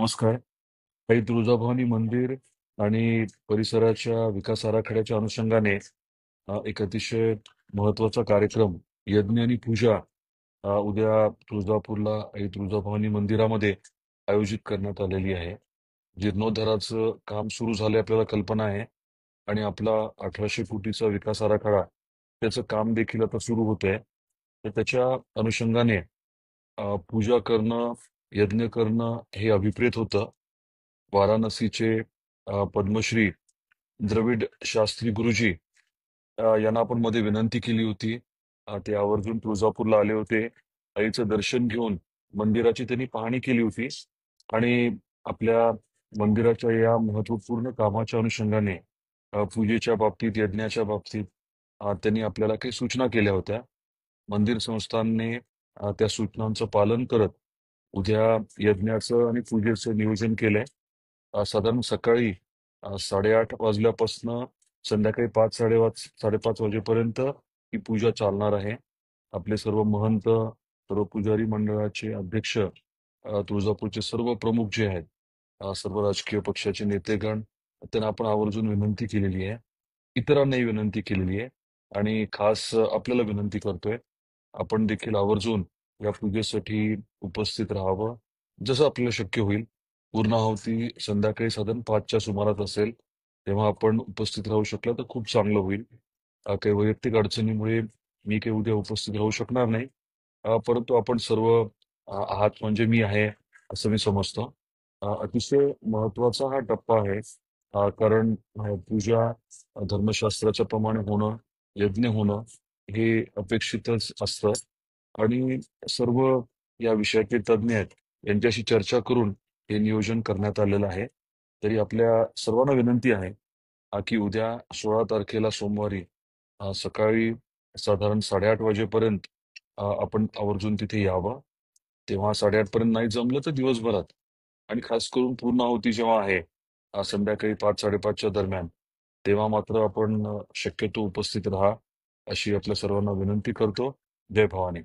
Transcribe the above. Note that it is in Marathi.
नमस्कार. काही तुळजाभवानी मंदिर आणि परिसराच्या विकास आराखड्याच्या अनुषंगाने एक अतिशय महत्वाचा कार्यक्रम यज्ञ आणि पूजा उद्या तुळजापूरला आई तुळजाभवानी मंदिरामध्ये आयोजित करण्यात आलेली आहे. जीर्णोद्धाराचं काम सुरू झाले आपल्याला कल्पना आहे आणि आपला 1800 कोटीचा विकास आराखडा त्याचं काम देखील आता सुरू होत आहे. तर त्याच्या अनुषंगाने पूजा करणं, यज्ञ करणं हे अभिप्रेत होतं. वाराणसीचे पद्मश्री द्रविड शास्त्री गुरुजी यांना आपण मध्ये विनंती केली होती. ते आवर्जून तुळजापूरला आले होते. आईचं दर्शन घेऊन मंदिराची त्यांनी पाहणी केली होती आणि आपल्या मंदिराच्या या महत्वपूर्ण कामाच्या अनुषंगाने पूजेच्या बाबतीत, यज्ञाच्या बाबतीत त्यांनी आपल्याला काही सूचना केल्या होत्या. मंदिर संस्थानने त्या सूचनांचं पालन करत उद्या यज्ञाचं आणि पूजेचं नियोजन केलंय. साधारण सकाळी 8:30 वाजल्यापासनं संध्याकाळी 5-5:30 वाजेपर्यंत ही पूजा चालणार आहे. आपले सर्व महंत, सर्व पुजारी मंडळाचे अध्यक्ष, तुळजापूरचे सर्व प्रमुख जे आहेत, सर्व राजकीय पक्षाचे नेतेगण, त्यांना आपण आवर्जून विनंती केलेली आहे. इतरांनाही विनंती केलेली आहे आणि खास आपल्याला विनंती करतोय, आपण देखील आवर्जून या पूजेसाठी उपस्थित राहावं. जसं आपल्याला शक्य होईल. पूर्णाहुती संध्याकाळी साधारण 5च्या सुमारास असेल, तेव्हा आपण उपस्थित राहू शकला तर खूप चांगलं होईल. काही वैयक्तिक अडचणीमुळे मी काही उद्या उपस्थित राहू शकणार नाही. परंतु आपण सर्व आहात म्हणजे मी आहे, असं मी समजतो. अतिशय महत्वाचा हा टप्पा आहे. कारण पूजा धर्मशास्त्राच्या प्रमाणे होणं, यज्ञ होणं हे अपेक्षितच असतं आणि सर्व या विषयाचे तज्ज्ञ आहेत, यांच्याशी चर्चा करून हे नियोजन करण्यात आलेलं आहे. तरी आपल्या सर्वांना विनंती आहे की उद्या 16 तारखेला सोमवारी सकाळी साधारण 8:30 वाजेपर्यंत आपण आवर्जून तिथे यावं. तेव्हा 8:30 पर्यंत नाही जमलं तर दिवसभरात आणि खास करून पूर्णाहुती जेव्हा आहे संध्याकाळी 5-5:30च्या दरम्यान, तेव्हा मात्र आपण शक्यतो उपस्थित राहा, अशी आपल्या सर्वांना विनंती करतो. जय भवानी.